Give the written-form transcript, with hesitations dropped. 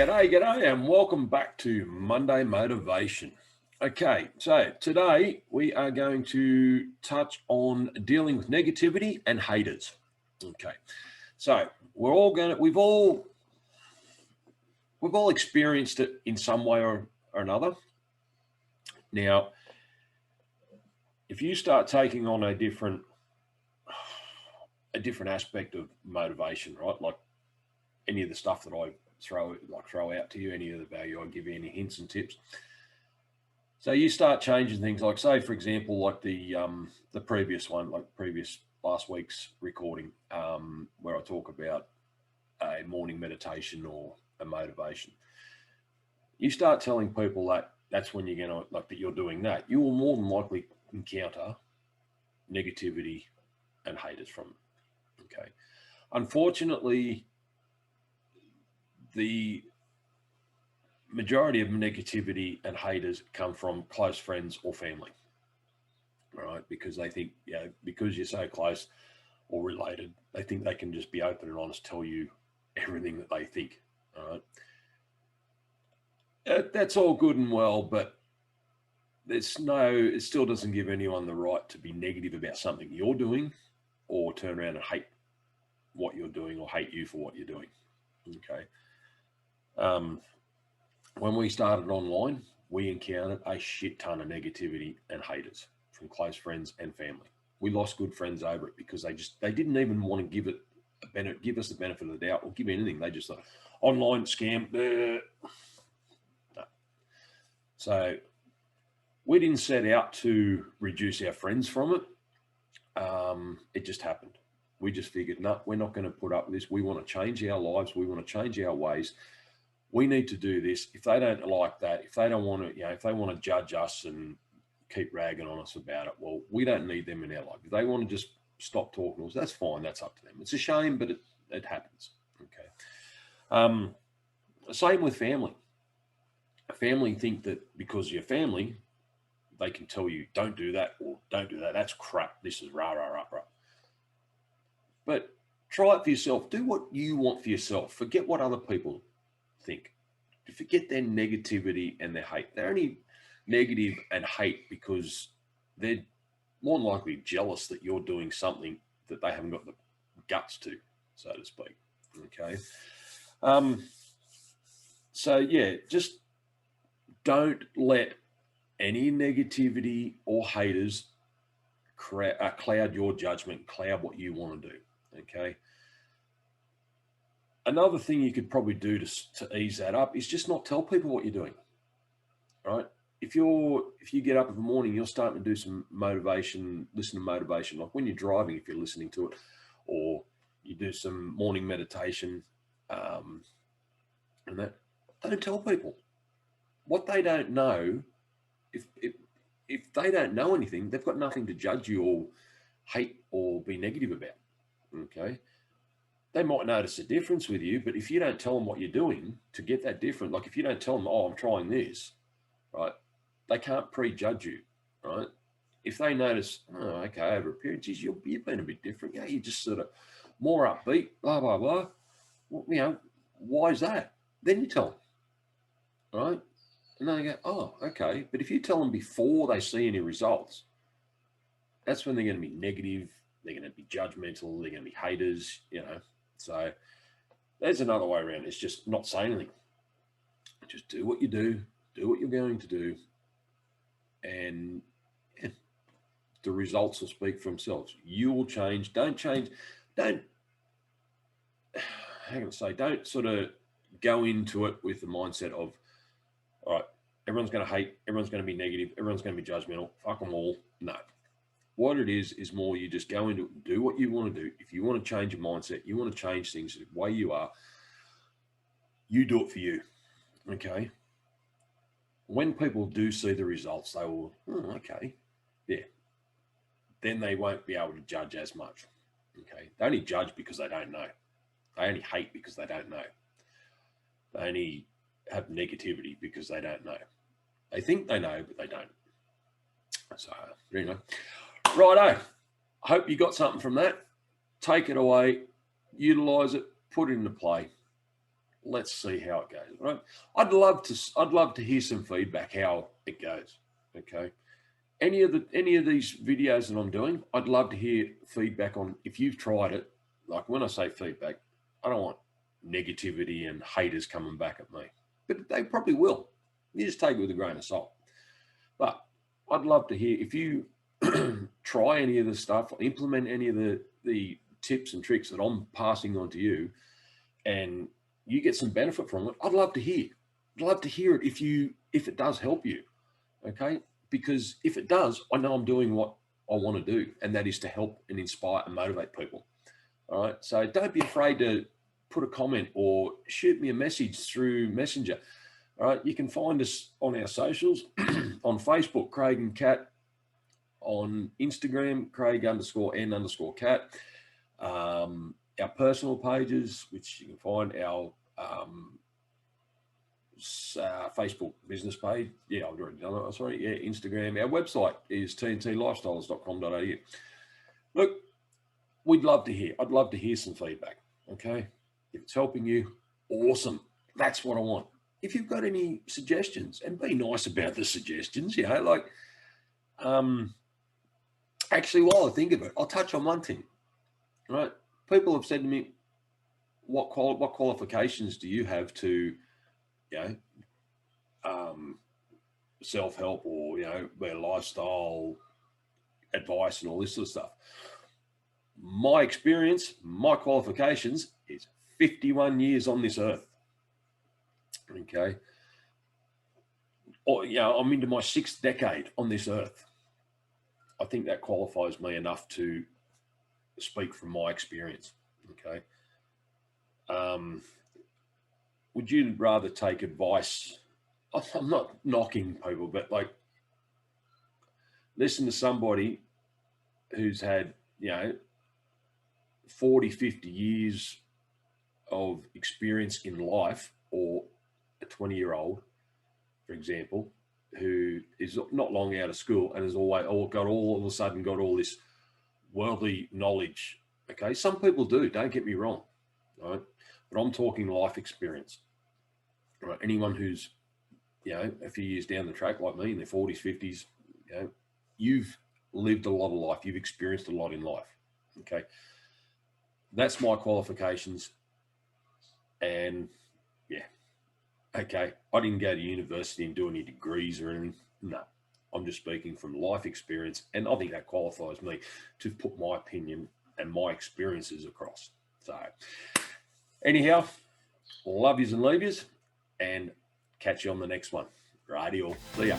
G'day, and welcome back to Monday Motivation. Okay, so today we are going to touch on dealing with negativity and haters. Okay, so we've all experienced it in some way or another. Now, if you start taking on a different aspect of motivation, right? Like any of the stuff that I throw out to you, any of the value I give you, any hints and tips. So you start changing things, like say, for example, like the previous one, like last week's recording, where I talk about a morning meditation or a motivation. You start telling people that that's when you're going to, like, that you're doing that, you will more than likely encounter negativity and haters from it. Okay. Unfortunately, the majority of negativity and haters come from close friends or family, right? Because they think, because you're so close or related, they think they can just be open and honest, tell you everything that they think, all right? That's all good and well, but it still doesn't give anyone the right to be negative about something you're doing or turn around and hate what you're doing or hate you for what you're doing, okay? When we started online, we encountered a shit ton of negativity and haters from close friends and family. We lost good friends over it because they didn't even want to give us the benefit of the doubt or give anything. They just thought, online scam. No. So we didn't set out to reduce our friends from it. It just happened. We just figured, no, we're not going to put up with this. We want to change our lives. We want to change our ways. We need to do this. If they don't like that, if they don't want to, if they want to judge us and keep ragging on us about it, well, we don't need them in our life. If they want to just stop talking to us, that's fine. That's up to them. It's a shame, but it happens. Okay. Same with family. Family think that because you're family, they can tell you, don't do that or don't do that. That's crap. This is rah, rah, rah, rah. But try it for yourself. Do what you want for yourself. Forget what other people think. Forget their negativity and their hate. They're only negative and hate because they're more than likely jealous that you're doing something that they haven't got the guts to, so to speak. Okay. So yeah, just don't let any negativity or haters cloud your judgment, cloud what you want to do. Okay. Another thing you could probably do to ease that up is just not tell people what you're doing, right? If you get up in the morning, you're starting to do some motivation, listen to motivation, like when you're driving, if you're listening to it, or you do some morning meditation, and that, don't tell people what they don't know. If they don't know anything, they've got nothing to judge you or hate or be negative about. Okay. They might notice a difference with you, but if you don't tell them what you're doing to get that different, like if you don't tell them, oh, I'm trying this, right? They can't prejudge you, right? If they notice, oh, okay, over a period, geez, you've been a bit different. Yeah, you're just sort of more upbeat, blah, blah, blah. Well, why is that? Then you tell them, right? And they go, oh, okay. But if you tell them before they see any results, that's when they're going to be negative. They're going to be judgmental. They're going to be haters, So there's another way around. It's just not saying anything. Just do what you do what you're going to do, and the results will speak for themselves. You will change. Don't sort of go into it with the mindset of, all right, everyone's going to hate, everyone's going to be negative, everyone's going to be judgmental, fuck them all. No. What it is more you just go into it, do what you want to do. If you want to change your mindset, you want to change things the way you are, you do it for you, okay? When people do see the results, they will, oh, okay, yeah. Then they won't be able to judge as much, okay? They only judge because they don't know. They only hate because they don't know. They only have negativity because they don't know. They think they know, but they don't. So, righto. I hope you got something from that. Take it away, utilize it, put it into play. let's see how it goes. Right? I'd love to hear some feedback how it goes. Okay. Any of these videos that I'm doing, I'd love to hear feedback on if you've tried it. Like when I say feedback, I don't want negativity and haters coming back at me, but they probably will. You just take it with a grain of salt. But I'd love to hear if you try any of the stuff, implement any of the tips and tricks that I'm passing on to you, and you get some benefit from it. I'd love to hear. I'd love to hear it if it does help you. Okay. Because if it does, I know I'm doing what I want to do, and that is to help and inspire and motivate people. All right. So don't be afraid to put a comment or shoot me a message through Messenger. All right. You can find us on our socials on Facebook, Craig and Cat, on Instagram, Craig_N_Cat. Our personal pages, which you can find our Facebook business page. Yeah, I've already done it. Sorry. Yeah, Instagram. Our website is tntlifestyles.com.au. Look, we'd love to hear. I'd love to hear some feedback. Okay. If it's helping you, awesome. That's what I want. If you've got any suggestions, and be nice about the suggestions, actually, while I think of it, I'll touch on one thing, right? People have said to me, what qualifications do you have to, self-help or, their lifestyle advice and all this sort of stuff? My experience, my qualifications is 51 years on this earth. Okay. Or, I'm into my 6th decade on this earth. I think that qualifies me enough to speak from my experience. Okay. Would you rather take advice? I'm not knocking people, but listen to somebody who's had, 40, 50 years of experience in life, or a 20-year-old, for example, who is not long out of school and has all of a sudden got all this worldly knowledge. Okay. Some people do, don't get me wrong. Right. But I'm talking life experience. Right. Anyone who's, a few years down the track like me in their 40s, 50s, you've lived a lot of life. You've experienced a lot in life. Okay. That's my qualifications. And okay. I didn't go to university and do any degrees or anything. No, I'm just speaking from life experience. And I think that qualifies me to put my opinion and my experiences across. So anyhow, love yous and leave yous, and catch you on the next one. Radio. See ya.